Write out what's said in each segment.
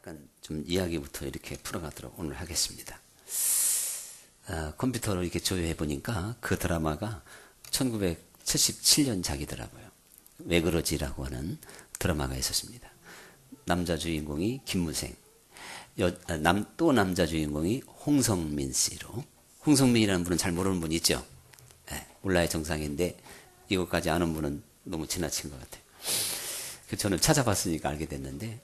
약간 좀 이야기부터 이렇게 풀어가도록 오늘 하겠습니다. 컴퓨터로 이렇게 조회해 보니까 그 드라마가 1977년작이더라고요. 왜 그러지라고 하는 드라마가 있었습니다. 남자 주인공이 김무생, 또 남자 주인공이 홍성민 씨로. 홍성민이라는 분은 잘 모르는 분 있죠? 네, 몰라야 정상인데 이것까지 아는 분은 너무 지나친 것 같아요. 저는 찾아봤으니까 알게 됐는데,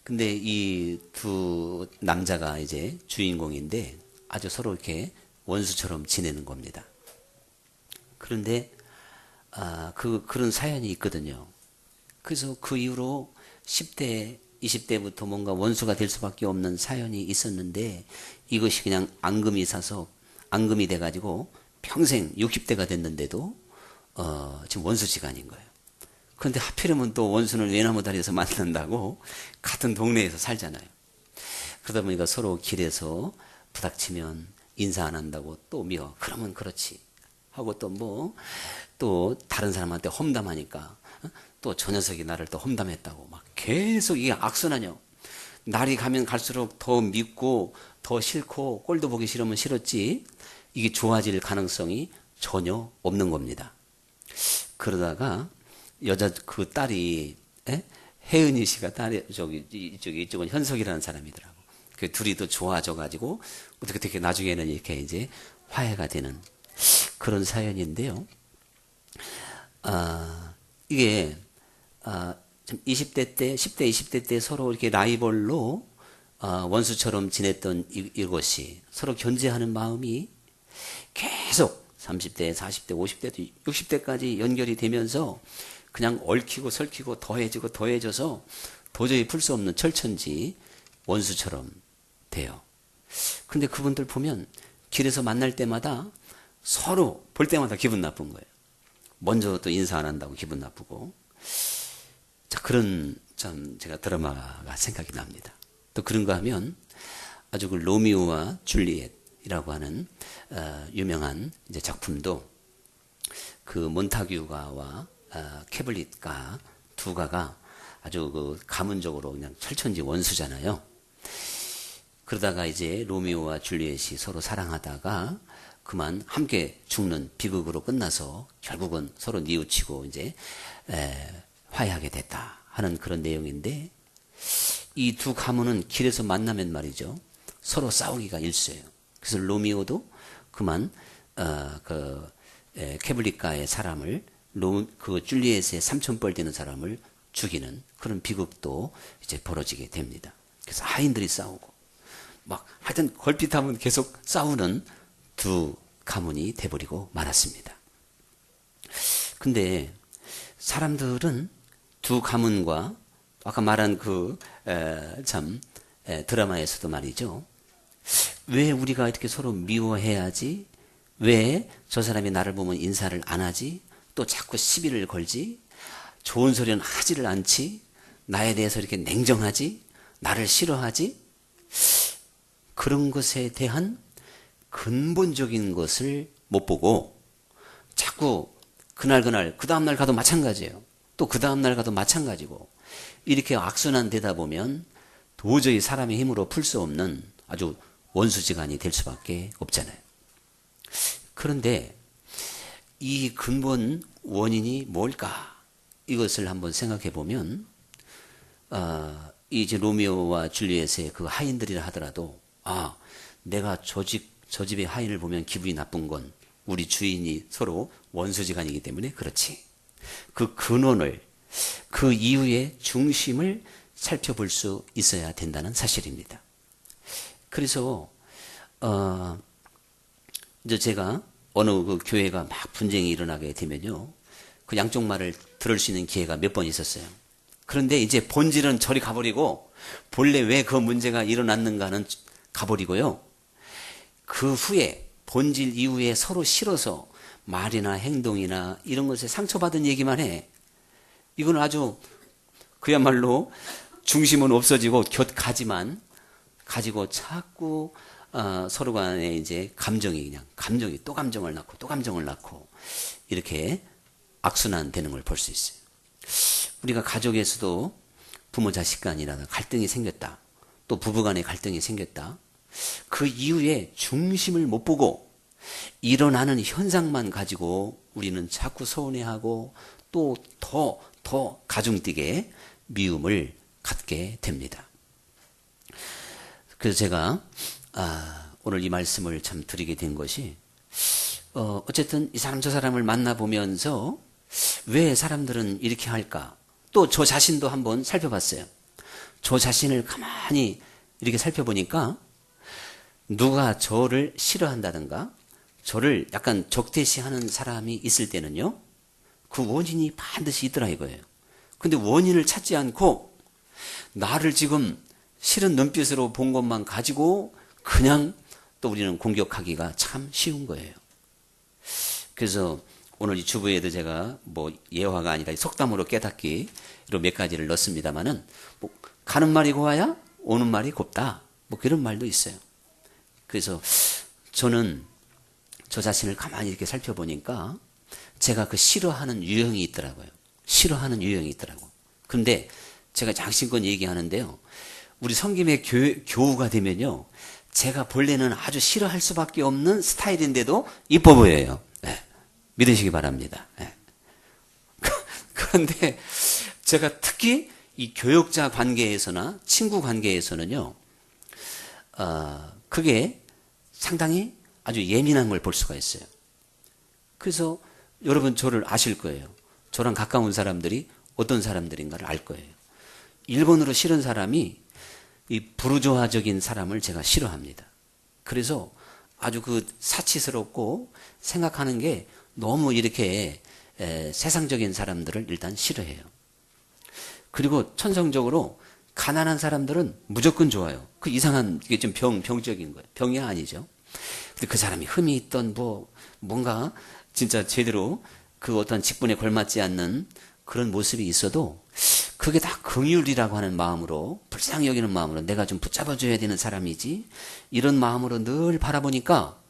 근데 이 두 남자가 이제 주인공인데 아주 서로 이렇게 원수처럼 지내는 겁니다. 그런데 그런 사연이 있거든요. 그래서 그 이후로 10대, 20대부터 뭔가 원수가 될 수밖에 없는 사연이 있었는데, 이것이 그냥 앙금이 사서 앙금이 돼가지고 평생 60대가 됐는데도 지금 원수지간인 거예요. 그런데 하필이면 또 원수는 외나무 다리에서 만난다고 같은 동네에서 살잖아요. 그러다 보니까 서로 길에서 부닥치면 인사 안 한다고 또 미워. 그러면 그렇지 하고 또 다른 사람한테 험담하니까 또 저 녀석이 나를 또 험담했다고 막 계속 이게 악순환이요. 날이 가면 갈수록 더 밉고 더 싫고 꼴도 보기 싫으면 싫었지 이게 좋아질 가능성이 전혀 없는 겁니다. 그러다가 여자 그 딸이 혜은이 씨가 딸이 이쪽은 현석이라는 사람이더라고. 그 둘이 또 좋아져 가지고 어떻게 나중에는 이렇게 이제 화해가 되는 그런 사연인데요. 이게 20대 때, 10대, 20대 때 서로 이렇게 라이벌로 원수처럼 지냈던 이것이 서로 견제하는 마음이 계속 30대, 40대, 50대, 60대까지 연결이 되면서 그냥 얽히고 설키고 더해지고 더해져서 도저히 풀 수 없는 철천지 원수처럼 돼요. 근데 그분들 보면 길에서 만날 때마다 서로 볼 때마다 기분 나쁜 거예요. 먼저 또 인사 안 한다고 기분 나쁘고. 자, 그런 참 제가 드라마가 생각이 납니다. 또 그런가 하면 아주 그 로미오와 줄리엣이라고 하는 유명한 이제 작품도 그 몬타규가와 캐블릿가 두 가가 아주 그 가문적으로 그냥 철천지 원수잖아요. 그러다가 이제 로미오와 줄리엣이 서로 사랑하다가 그만 함께 죽는 비극으로 끝나서 결국은 서로 뉘우치고 이제 화해하게 됐다 하는 그런 내용인데, 이 두 가문은 길에서 만나면 말이죠, 서로 싸우기가 일쑤예요. 그래서 로미오도 그만 캐블릿가의 사람을 그 줄리엣의 삼천벌 되는 사람을 죽이는 그런 비극도 이제 벌어지게 됩니다. 그래서 하인들이 싸우고 막 하여튼 걸핏하면 계속 싸우는 두 가문이 돼버리고 말았습니다. 근데 사람들은 두 가문과 아까 말한 드라마에서도 말이죠, 왜 우리가 이렇게 서로 미워해야지? 왜 저 사람이 나를 보면 인사를 안 하지? 또 자꾸 시비를 걸지? 좋은 소리는 하지를 않지? 나에 대해서 이렇게 냉정하지? 나를 싫어하지? 그런 것에 대한 근본적인 것을 못 보고 자꾸 그날 그 다음날 가도 마찬가지예요. 또 그 다음날 가도 마찬가지고, 이렇게 악순환 되다 보면 도저히 사람의 힘으로 풀 수 없는 아주 원수지간이 될 수밖에 없잖아요. 그런데 이 근본 원인이 뭘까? 이것을 한번 생각해 보면 이제 로미오와 줄리엣의 그 하인들이라 하더라도 내가 저 집의 하인을 보면 기분이 나쁜 건 우리 주인이 서로 원수지간이기 때문에 그렇지. 그 근원을, 그 이유의 중심을 살펴볼 수 있어야 된다는 사실입니다. 그래서 이제 제가 어느 그 교회가 막 분쟁이 일어나게 되면요, 그 양쪽 말을 들을 수 있는 기회가 몇 번 있었어요. 그런데 이제 본질은 저리 가버리고 본래 왜 그 문제가 일어났는가는 가버리고요, 그 후에 본질 이후에 서로 싫어서 말이나 행동이나 이런 것에 상처받은 얘기만 해. 이건 아주 그야말로 중심은 없어지고 곁가지만 가지고 자꾸 서로 간에 이제 감정이 또 감정을 낳고 또 감정을 낳고 이렇게 악순환 되는 걸 볼 수 있어요. 우리가 가족에서도 부모 자식 간이라도 갈등이 생겼다. 또 부부간의 갈등이 생겼다. 그 이후에 중심을 못 보고 일어나는 현상만 가지고 우리는 자꾸 서운해하고 또 더 가중되게 미움을 갖게 됩니다. 그래서 제가 오늘 이 말씀을 참 드리게 된 것이 어쨌든 이 사람 저 사람을 만나보면서 왜 사람들은 이렇게 할까? 또 저 자신도 한번 살펴봤어요. 저 자신을 가만히 이렇게 살펴보니까 누가 저를 싫어한다든가 저를 약간 적대시하는 사람이 있을 때는요, 그 원인이 반드시 있더라 이거예요. 근데 원인을 찾지 않고 나를 지금 싫은 눈빛으로 본 것만 가지고 그냥 또 우리는 공격하기가 참 쉬운 거예요. 그래서 오늘 이 주부에도 제가 뭐 예화가 아니라 속담으로 깨닫기로 몇 가지를 넣습니다만은 뭐 가는 말이 고와야 오는 말이 곱다, 뭐 그런 말도 있어요. 그래서 저는 저 자신을 가만히 이렇게 살펴보니까 제가 그 싫어하는 유형이 있더라고요. 싫어하는 유형이 있더라고. 그런데 제가 장신권 얘기하는데요, 우리 성김의 교우가 되면요, 제가 본래는 아주 싫어할 수밖에 없는 스타일인데도 이뻐 보여요. 네. 믿으시기 바랍니다. 네. 그런데 제가 특히 이 교역자 관계에서나 친구 관계에서는요, 그게 상당히 아주 예민한 걸 볼 수가 있어요. 그래서 여러분 저를 아실 거예요. 저랑 가까운 사람들이 어떤 사람들인가를 알 거예요. 일본으로 싫은 사람이 이 부르주아적인 사람을 제가 싫어합니다. 그래서 아주 그 사치스럽고 생각하는 게 너무 이렇게 세상적인 사람들을 일단 싫어해요. 그리고 천성적으로 가난한 사람들은 무조건 좋아요. 그 이상한, 이게 좀 병적인 거예요. 병이 아니죠. 근데 그 사람이 흠이 있던 뭔가 진짜 제대로 그 어떤 직분에 걸맞지 않는 그런 모습이 있어도 그게 다 긍휼이라고 하는 마음으로, 불쌍히 여기는 마음으로 내가 좀 붙잡아줘야 되는 사람이지, 이런 마음으로 늘 바라보니까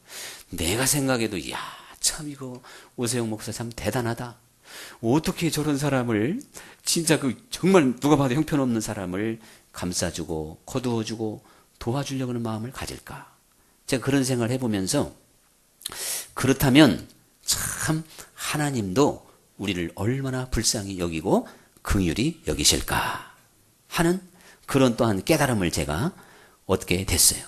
내가 생각해도 이야 참 이거 오세영 목사 참 대단하다. 어떻게 저런 사람을 진짜 그 정말 누가 봐도 형편없는 사람을 감싸주고 거두어주고 도와주려고 하는 마음을 가질까. 제가 그런 생각을 해보면서 그렇다면 참 하나님도 우리를 얼마나 불쌍히 여기고 긍휼히 여기실까 하는 그런 또한 깨달음을 제가 얻게 됐어요.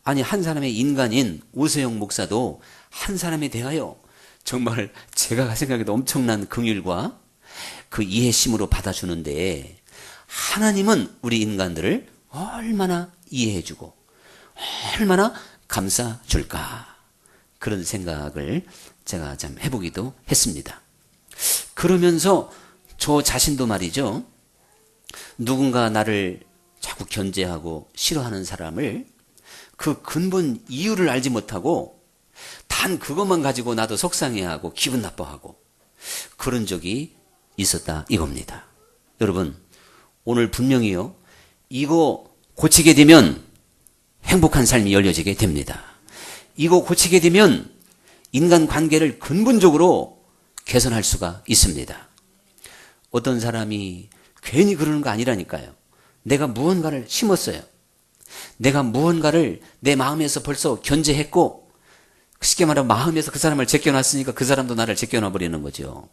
아니 한 사람의 인간인 오세영 목사도 한 사람에 대하여 정말 제가 생각해도 엄청난 긍휼과 그 이해심으로 받아주는데 하나님은 우리 인간들을 얼마나 이해해주고 얼마나 감싸줄까, 그런 생각을 제가 참 해보기도 했습니다. 그러면서 저 자신도 말이죠, 누군가 나를 자꾸 견제하고 싫어하는 사람을 그 근본 이유를 알지 못하고 단 그것만 가지고 나도 속상해하고 기분 나빠하고 그런 적이 있었다 이겁니다. 여러분 오늘 분명히요, 이거 고치게 되면 행복한 삶이 열려지게 됩니다. 이거 고치게 되면 인간관계를 근본적으로 개선할 수가 있습니다. 어떤 사람이 괜히 그러는 거 아니라니까요. 내가 무언가를 심었어요. 내가 무언가를 내 마음에서 벌써 견제했고, 쉽게 말하면 마음에서 그 사람을 제껴놨으니까 그 사람도 나를 제껴놔 버리는 거죠.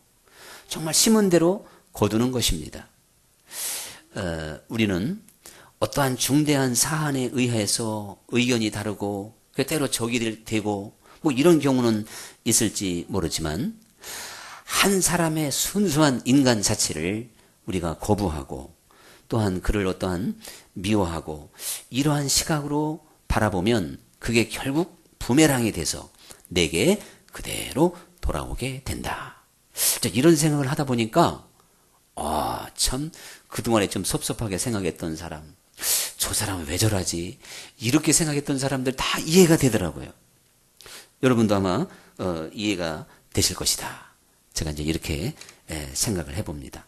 정말 심은 대로 거두는 것입니다. 우리는 어떠한 중대한 사안에 의해서 의견이 다르고 때로 적이 되고 뭐 이런 경우는 있을지 모르지만, 한 사람의 순수한 인간 자체를 우리가 거부하고 또한 그를 어떠한 미워하고 이러한 시각으로 바라보면 그게 결국 부메랑이 돼서 내게 그대로 돌아오게 된다. 이런 생각을 하다 보니까 참 그동안에 좀 섭섭하게 생각했던 사람, 저 사람은 왜 저러지, 이렇게 생각했던 사람들 다 이해가 되더라고요. 여러분도 아마 이해가 되실 것이다. 제가 이제 이렇게 생각을 해봅니다.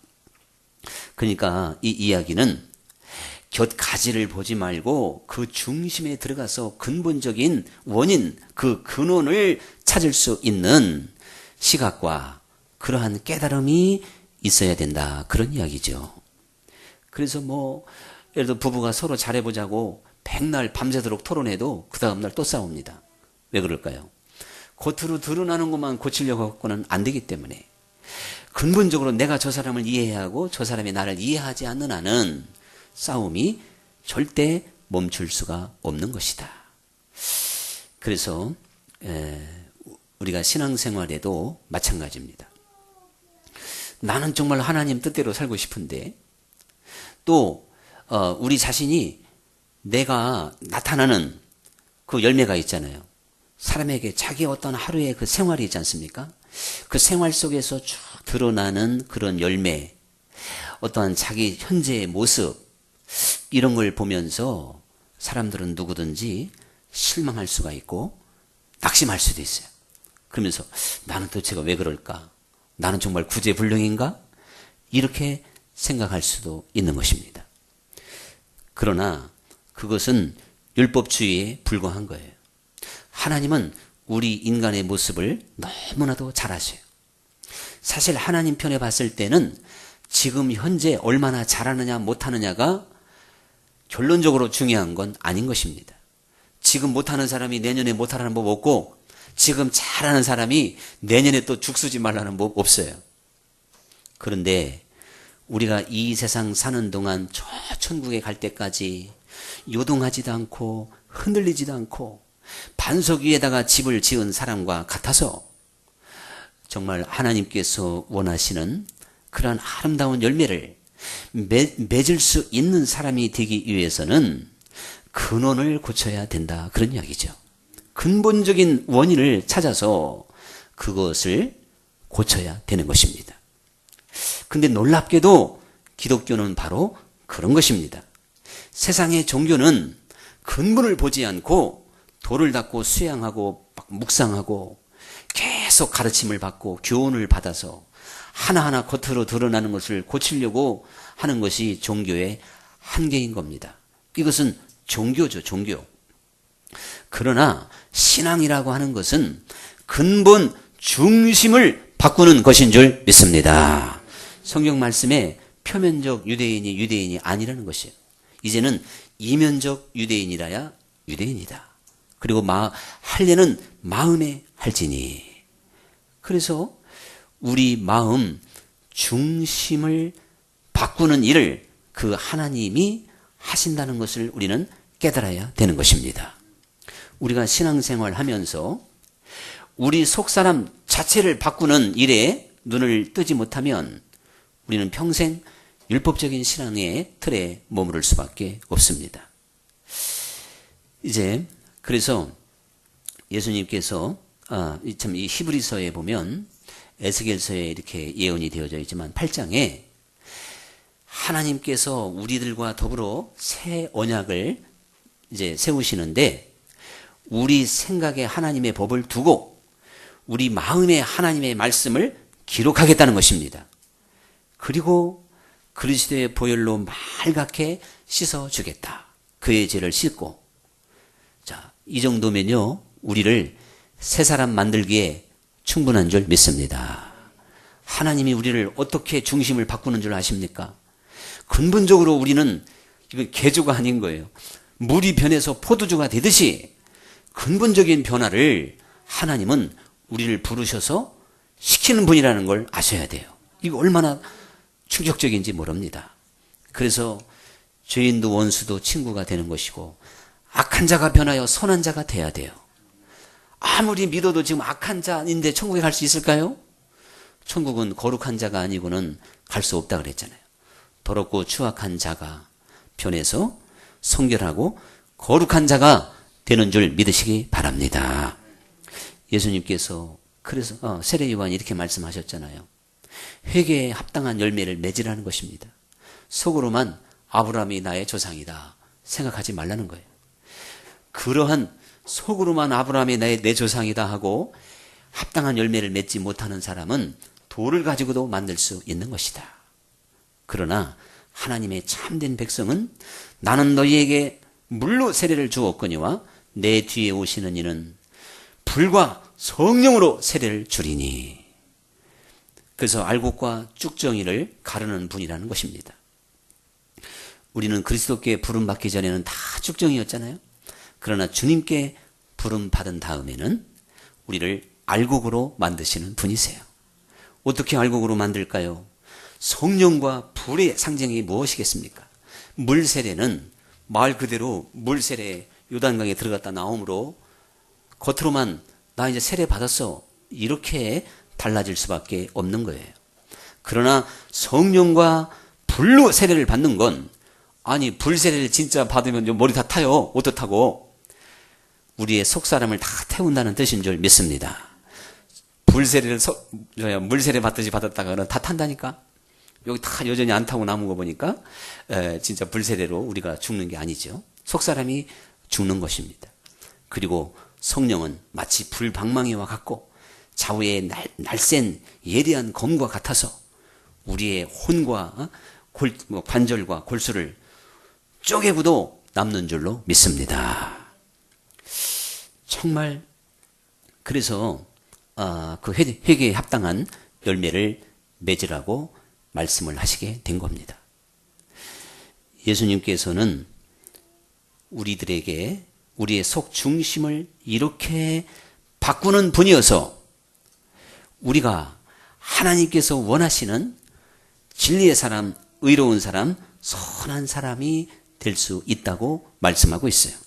그러니까 이 이야기는 곁가지를 보지 말고 그 중심에 들어가서 근본적인 원인, 그 근원을 찾을 수 있는 시각과 그러한 깨달음이 있어야 된다, 그런 이야기죠. 그래서 뭐 예를 들어 부부가 서로 잘해보자고 백날 밤새도록 토론해도 그 다음날 또 싸웁니다. 왜 그럴까요? 겉으로 드러나는 것만 고치려고 갖고는 안 되기 때문에 근본적으로 내가 저 사람을 이해해야 하고 저 사람이 나를 이해하지 않는 한은 싸움이 절대 멈출 수가 없는 것이다. 그래서 우리가 신앙생활에도 마찬가지입니다. 나는 정말 하나님 뜻대로 살고 싶은데 또 우리 자신이 내가 나타나는 그 열매가 있잖아요. 사람에게 자기 어떤 하루의 그 생활이 있지 않습니까? 그 생활 속에서 쭉 드러나는 그런 열매, 어떠한 자기 현재의 모습, 이런 걸 보면서 사람들은 누구든지 실망할 수가 있고 낙심할 수도 있어요. 그러면서 나는 도대체 왜 그럴까? 나는 정말 구제불능인가? 이렇게 생각할 수도 있는 것입니다. 그러나 그것은 율법주의에 불과한 거예요. 하나님은 우리 인간의 모습을 너무나도 잘 아셔요. 사실 하나님 편에 봤을 때는 지금 현재 얼마나 잘하느냐 못하느냐가 결론적으로 중요한 건 아닌 것입니다. 지금 못하는 사람이 내년에 못하라는 법 없고 지금 잘하는 사람이 내년에 또 죽쓰지 말라는 법 없어요. 그런데 우리가 이 세상 사는 동안 저 천국에 갈 때까지 요동하지도 않고 흔들리지도 않고 반석 위에다가 집을 지은 사람과 같아서 정말 하나님께서 원하시는 그런 아름다운 열매를 맺을 수 있는 사람이 되기 위해서는 근원을 고쳐야 된다. 그런 이야기죠. 근본적인 원인을 찾아서 그것을 고쳐야 되는 것입니다. 근데 놀랍게도 기독교는 바로 그런 것입니다. 세상의 종교는 근본을 보지 않고 돌을 닦고 수양하고 묵상하고 계속 가르침을 받고 교훈을 받아서 하나하나 겉으로 드러나는 것을 고치려고 하는 것이 종교의 한계인 겁니다. 이것은 종교죠, 종교. 그러나 신앙이라고 하는 것은 근본 중심을 바꾸는 것인 줄 믿습니다. 성경 말씀에 표면적 유대인이 유대인이 아니라는 것이에요. 이제는 이면적 유대인이라야 유대인이다. 그리고 할례는 마음에 할지니. 그래서 우리 마음 중심을 바꾸는 일을 그 하나님이 하신다는 것을 우리는 깨달아야 되는 것입니다. 우리가 신앙생활 하면서 우리 속사람 자체를 바꾸는 일에 눈을 뜨지 못하면 우리는 평생 율법적인 신앙의 틀에 머무를 수밖에 없습니다. 이제 그래서 예수님께서 참 이 히브리서에 보면 에스겔서에 이렇게 예언이 되어져 있지만 8장에 하나님께서 우리들과 더불어 새 언약을 이제 세우시는데 우리 생각에 하나님의 법을 두고 우리 마음에 하나님의 말씀을 기록하겠다는 것입니다. 그리고 그리스도의 보혈로 맑게 씻어주겠다. 그의 죄를 씻고. 자, 이 정도면요, 우리를 새 사람 만들기에 충분한 줄 믿습니다. 하나님이 우리를 어떻게 중심을 바꾸는 줄 아십니까? 근본적으로 우리는 이건 개주가 아닌 거예요. 물이 변해서 포도주가 되듯이 근본적인 변화를 하나님은 우리를 부르셔서 시키는 분이라는 걸 아셔야 돼요. 이거 얼마나 충격적인지 모릅니다. 그래서 죄인도 원수도 친구가 되는 것이고 악한 자가 변하여 선한 자가 돼야 돼요. 아무리 믿어도 지금 악한 자인데 천국에 갈 수 있을까요? 천국은 거룩한 자가 아니고는 갈 수 없다 그랬잖아요. 더럽고 추악한 자가 변해서 성결하고 거룩한 자가 되는 줄 믿으시기 바랍니다. 예수님께서 그래서 세례 요한이 이렇게 말씀하셨잖아요. 회개에 합당한 열매를 맺으라는 것입니다. 속으로만 아브라함이 나의 조상이다 생각하지 말라는 거예요. 그러한 속으로만 아브라함이 내 조상이다 하고 합당한 열매를 맺지 못하는 사람은 돌을 가지고도 만들 수 있는 것이다. 그러나 하나님의 참된 백성은 나는 너희에게 물로 세례를 주었거니와 내 뒤에 오시는 이는 불과 성령으로 세례를 주리니. 그래서 알곡과 쭉정이를 가르는 분이라는 것입니다. 우리는 그리스도께 부름 받기 전에는 다 쭉정이었잖아요. 그러나 주님께 부름 받은 다음에는 우리를 알곡으로 만드시는 분이세요. 어떻게 알곡으로 만들까요? 성령과 불의 상징이 무엇이겠습니까? 물 세례는 말 그대로 물 세례 요단강에 들어갔다 나옴으로 겉으로만 나 이제 세례 받았어 이렇게 달라질 수밖에 없는 거예요. 그러나 성령과 불로 세례를 받는 건 아니 불 세례를 진짜 받으면 머리 다 타요. 어떻다고? 우리의 속사람을 다 태운다는 뜻인 줄 믿습니다. 불 세례를 물 세례 받듯이 받았다가는 다 탄다니까. 여기 다 여전히 안 타고 남은 거 보니까 진짜 불 세례로 우리가 죽는 게 아니죠. 속사람이 죽는 것입니다. 그리고 성령은 마치 불방망이와 같고 좌우의 날쌘 예리한 검과 같아서 우리의 혼과 관절과 골수를 쪼개고도 남는 줄로 믿습니다. 정말 그래서 그 회개에 합당한 열매를 맺으라고 말씀을 하시게 된 겁니다. 예수님께서는 우리들에게 우리의 속 중심을 이렇게 바꾸는 분이어서 우리가 하나님께서 원하시는 진리의 사람, 의로운 사람, 선한 사람이 될 수 있다고 말씀하고 있어요.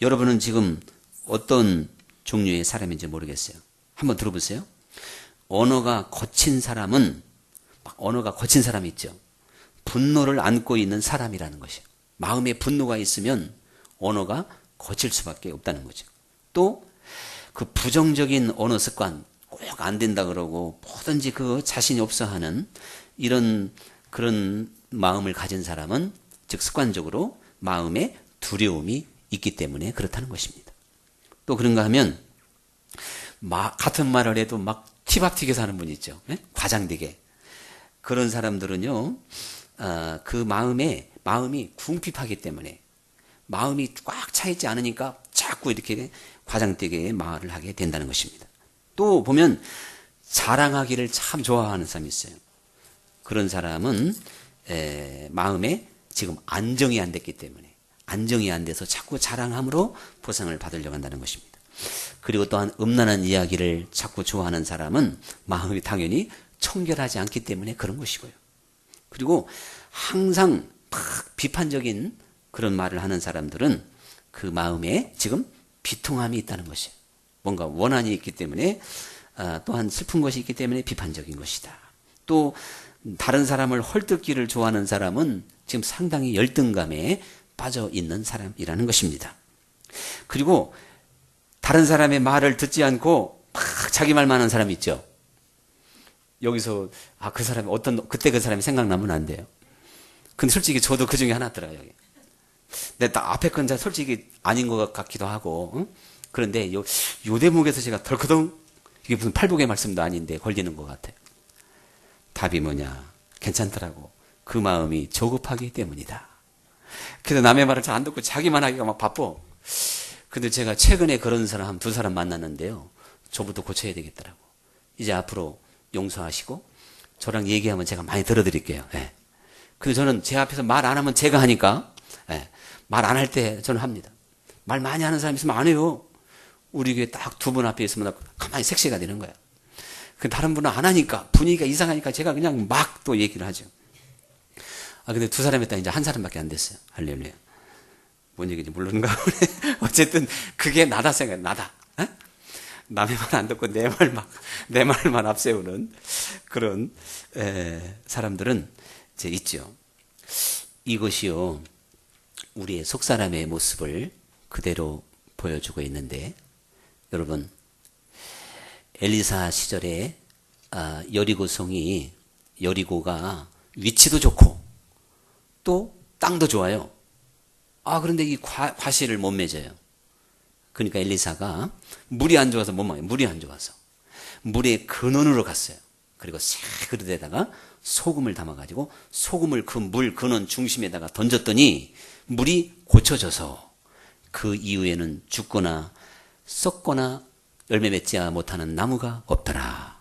여러분은 지금 어떤 종류의 사람인지 모르겠어요. 한번 들어보세요. 언어가 거친 사람은 언어가 거친 사람이 있죠. 분노를 안고 있는 사람이라는 것이에요. 마음에 분노가 있으면 언어가 거칠 수밖에 없다는 거죠. 또 그 부정적인 언어 습관 꼭 안 된다 그러고 뭐든지 그 자신이 없어 하는 이런 그런 마음을 가진 사람은 즉 습관적으로 마음에 두려움이 있기 때문에 그렇다는 것입니다. 또 그런가 하면 같은 말을 해도 막 티밥 튀겨서 하는 분 있죠. 네? 과장되게. 그런 사람들은요, 그 마음이 궁핍하기 때문에 마음이 꽉 차있지 않으니까 자꾸 이렇게 과장되게 말을 하게 된다는 것입니다. 또 보면 자랑하기를 참 좋아하는 사람이 있어요. 그런 사람은 마음에 지금 안정이 안 됐기 때문에 안정이 안 돼서 자꾸 자랑함으로 보상을 받으려고 한다는 것입니다. 그리고 또한 음란한 이야기를 자꾸 좋아하는 사람은 마음이 당연히 청결하지 않기 때문에 그런 것이고요. 그리고 항상 막 비판적인 그런 말을 하는 사람들은 그 마음에 지금 비통함이 있다는 것이에요. 뭔가 원한이 있기 때문에 또한 슬픈 것이 있기 때문에 비판적인 것이다. 또 다른 사람을 헐뜯기를 좋아하는 사람은 지금 상당히 열등감에 빠져 있는 사람이라는 것입니다. 그리고 다른 사람의 말을 듣지 않고 막 자기 말만 하는 사람이 있죠. 여기서 그 사람이 그때 그 사람이 생각나면 안 돼요. 근데 솔직히 저도 그 중에 하나더라고요. 근데 딱 앞에 건 솔직히 아닌 것 같기도 하고 그런데 요 대목에서 제가 덜커덩 이게 무슨 팔복의 말씀도 아닌데 걸리는 것 같아요. 답이 뭐냐? 괜찮더라고. 그 마음이 조급하기 때문이다. 그래서 남의 말을 잘 안 듣고 자기만 하기가 막 바빠. 근데 제가 최근에 그런 사람 두 사람 만났는데요. 저부터 고쳐야 되겠더라고. 이제 앞으로 용서하시고 저랑 얘기하면 제가 많이 들어드릴게요. 예. 근데 저는 제 앞에서 말 안 하면 제가 하니까 말 안 할 때 저는 합니다. 말 많이 하는 사람 있으면 안 해요. 우리 교회 딱 두 분 앞에 있으면 가만히 색시가 되는 거야. 그 다른 분은 안 하니까 분위기가 이상하니까 제가 그냥 막 또 얘기를 하죠. 근데 두 사람이 딱 이제 한 사람밖에 안 됐어요. 할렐루야. 뭔 얘기인지 모르는가 보네. 어쨌든 그게 나다 생각해. 나다. 에? 남의 말 안 듣고 내 말만 앞세우는 그런 사람들은 이제 있죠. 이것이요 우리의 속사람의 모습을 그대로 보여주고 있는데 여러분 엘리사 시절에 여리고가 위치도 좋고 또 땅도 좋아요. 그런데 이 과실을 못 맺어요. 그러니까 엘리사가 물이 안 좋아서 못 먹어요. 물이 안 좋아서 물의 근원으로 갔어요. 그리고 새 그릇에다가 소금을 담아가지고 소금을 그 물 근원 중심에다가 던졌더니 물이 고쳐져서 그 이후에는 죽거나 썩거나 열매 맺지 못하는 나무가 없더라.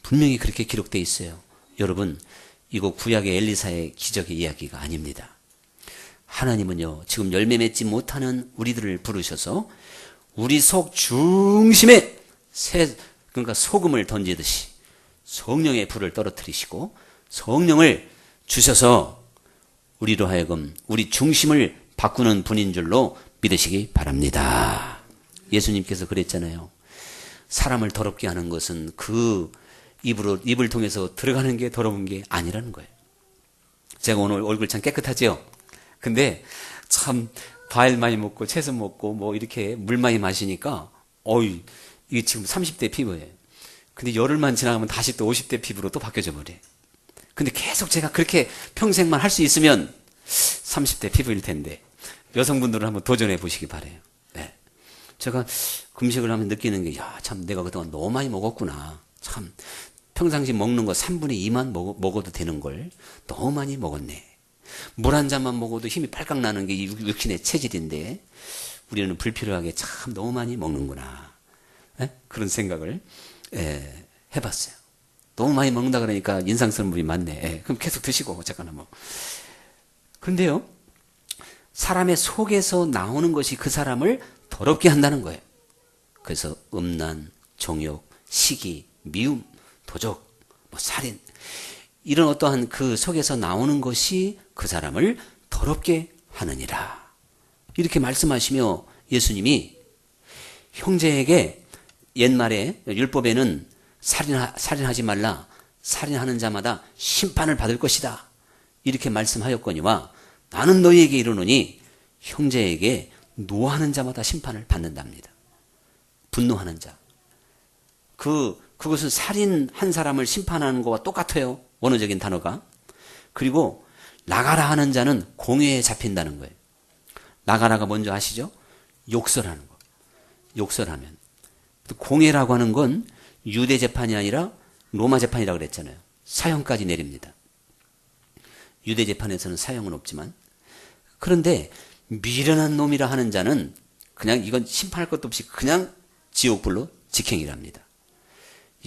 분명히 그렇게 기록되어 있어요. 여러분 이거 구약의 엘리사의 기적의 이야기가 아닙니다. 하나님은요, 지금 열매 맺지 못하는 우리들을 부르셔서 우리 속 중심에 그러니까 소금을 던지듯이 성령의 불을 떨어뜨리시고 성령을 주셔서 우리로 하여금 우리 중심을 바꾸는 분인 줄로 믿으시기 바랍니다. 예수님께서 그랬잖아요. 사람을 더럽게 하는 것은 그 입을 통해서 들어가는 게 더러운 게 아니라는 거예요. 제가 오늘 얼굴 참 깨끗하죠? 근데 참 과일 많이 먹고 채소 먹고 뭐 이렇게 물 많이 마시니까 이게 지금 30대 피부예요. 근데 열흘만 지나가면 다시 또 50대 피부로 또 바뀌어져 버려요. 근데 계속 제가 그렇게 평생만 할 수 있으면 30대 피부일 텐데 여성분들은 한번 도전해 보시기 바래요. 네. 제가 금식을 하면 느끼는 게 참 내가 그동안 너무 많이 먹었구나. 참 평상시 먹는 거 3분의 2만 먹어도 되는 걸 너무 많이 먹었네. 물 한 잔만 먹어도 힘이 팔깍 나는 게 육신의 체질인데 우리는 불필요하게 참 너무 많이 먹는구나. 그런 생각을 해봤어요. 너무 많이 먹는다 그러니까 인상스러운 분이 많네. 그럼 계속 드시고 잠깐만 뭐. 그런데요, 사람의 속에서 나오는 것이 그 사람을 더럽게 한다는 거예요. 그래서 음란, 정욕, 시기, 미움, 도적, 살인, 이런 어떠한 그 속에서 나오는 것이 그 사람을 더럽게 하느니라. 이렇게 말씀하시며 예수님이 형제에게 옛말에 율법에는 살인하지 말라. 살인하는 자마다 심판을 받을 것이다. 이렇게 말씀하였거니와 나는 너희에게 이르노니 형제에게 노하는 자마다 심판을 받는답니다. 분노하는 자. 그것은 살인한 사람을 심판하는 것과 똑같아요. 원어적인 단어가. 그리고 나가라 하는 자는 공회에 잡힌다는 거예요. 나가라가 뭔지 아시죠? 욕설하는 거. 욕설하면. 공회라고 하는 건 유대 재판이 아니라 로마 재판이라고 그랬잖아요. 사형까지 내립니다. 유대 재판에서는 사형은 없지만. 그런데 미련한 놈이라 하는 자는 그냥 이건 심판할 것도 없이 그냥 지옥불로 직행이랍니다.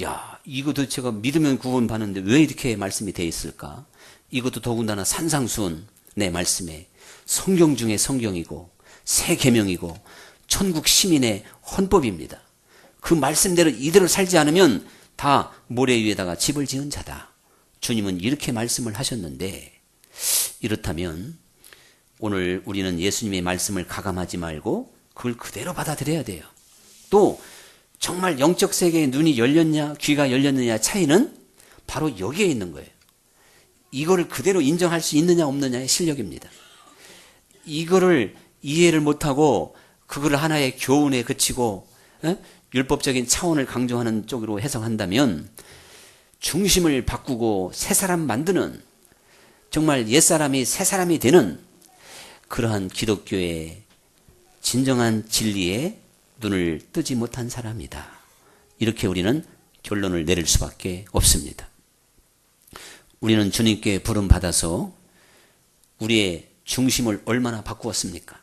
야, 이것도 제가 믿으면 구원받는데 왜 이렇게 말씀이 되어 있을까? 이것도 더군다나 산상수훈의 말씀에 성경 중에 성경이고 새 계명이고 천국 시민의 헌법입니다. 그 말씀대로 이대로 살지 않으면 다 모래 위에다가 집을 지은 자다. 주님은 이렇게 말씀을 하셨는데, 이렇다면 오늘 우리는 예수님의 말씀을 가감하지 말고 그걸 그대로 받아들여야 돼요. 또 정말 영적 세계의 눈이 열렸냐 귀가 열렸느냐 차이는 바로 여기에 있는 거예요. 이거를 그대로 인정할 수 있느냐 없느냐의 실력입니다. 이거를 이해를 못하고 그거를 하나의 교훈에 그치고 율법적인 차원을 강조하는 쪽으로 해석한다면 중심을 바꾸고 새 사람 만드는, 정말 옛사람이 새 사람이 되는 그러한 기독교의 진정한 진리에 눈을 뜨지 못한 사람이다. 이렇게 우리는 결론을 내릴 수밖에 없습니다. 우리는 주님께 부름받아서 우리의 중심을 얼마나 바꾸었습니까?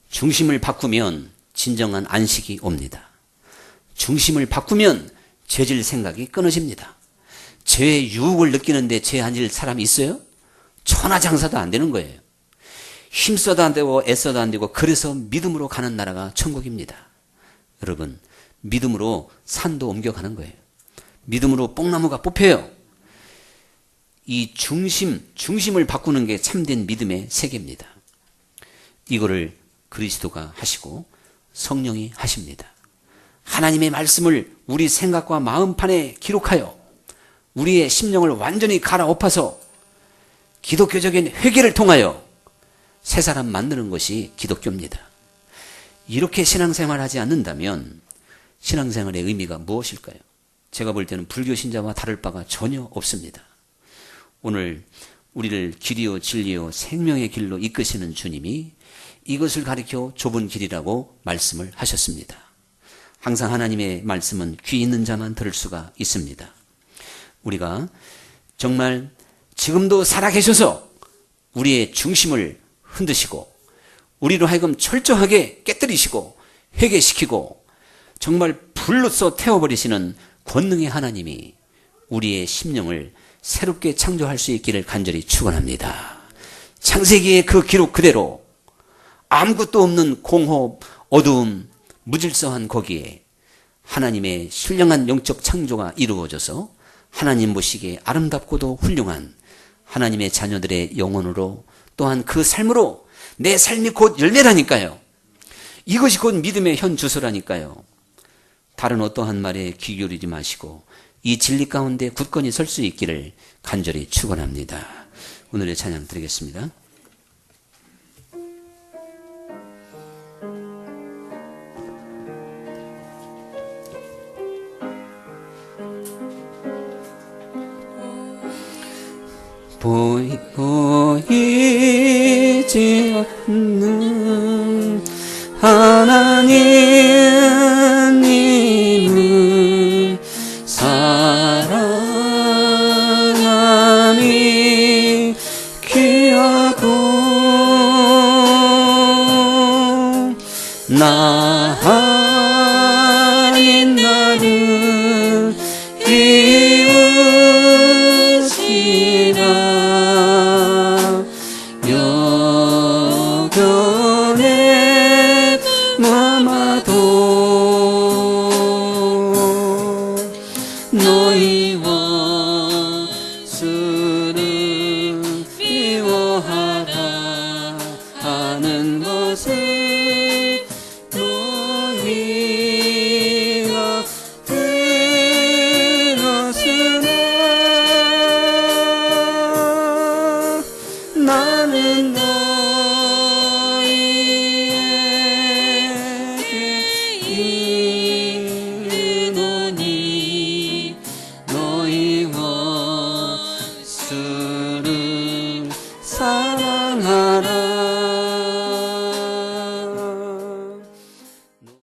중심을 바꾸면 진정한 안식이 옵니다. 중심을 바꾸면 죄질 생각이 끊어집니다. 죄의 유혹을 느끼는데 죄 안 질 사람이 있어요? 천하장사도 안 되는 거예요. 힘써도 안 되고 애써도 안 되고, 그래서 믿음으로 가는 나라가 천국입니다. 여러분, 믿음으로 산도 옮겨가는 거예요. 믿음으로 뽕나무가 뽑혀요. 이 중심을 바꾸는 게 참된 믿음의 세계입니다. 이거를 그리스도가 하시고 성령이 하십니다. 하나님의 말씀을 우리 생각과 마음판에 기록하여 우리의 심령을 완전히 갈아엎어서 기독교적인 회개를 통하여 새 사람 만드는 것이 기독교입니다. 이렇게 신앙생활하지 않는다면 신앙생활의 의미가 무엇일까요? 제가 볼 때는 불교 신자와 다를 바가 전혀 없습니다. 오늘 우리를 길이요 진리요 생명의 길로 이끄시는 주님이 이것을 가리켜 좁은 길이라고 말씀을 하셨습니다. 항상 하나님의 말씀은 귀 있는 자만 들을 수가 있습니다. 우리가 정말 지금도 살아계셔서 우리의 중심을 흔드시고 우리로 하여금 철저하게 깨뜨리시고 회개시키고 정말 불로써 태워버리시는 권능의 하나님이 우리의 심령을 새롭게 창조할 수 있기를 간절히 축원합니다. 창세기의 그 기록 그대로 아무것도 없는 공허, 어두움, 무질서한 거기에 하나님의 신령한 영적 창조가 이루어져서 하나님 보시기에 아름답고도 훌륭한 하나님의 자녀들의 영혼으로 또한 그 삶으로 내 삶이 곧 열매라니까요. 이것이 곧 믿음의 현 주소라니까요. 다른 어떠한 말에 귀 기울이지 마시고 이 진리 가운데 굳건히 설 수 있기를 간절히 축원합니다. 오늘의 찬양 드리겠습니다. 보이지 않는 하나님을 사랑함이 귀하고 나 아닌 나를 이웃이라 여겨내 남아도 너희와 수는 미워하라 하는 것을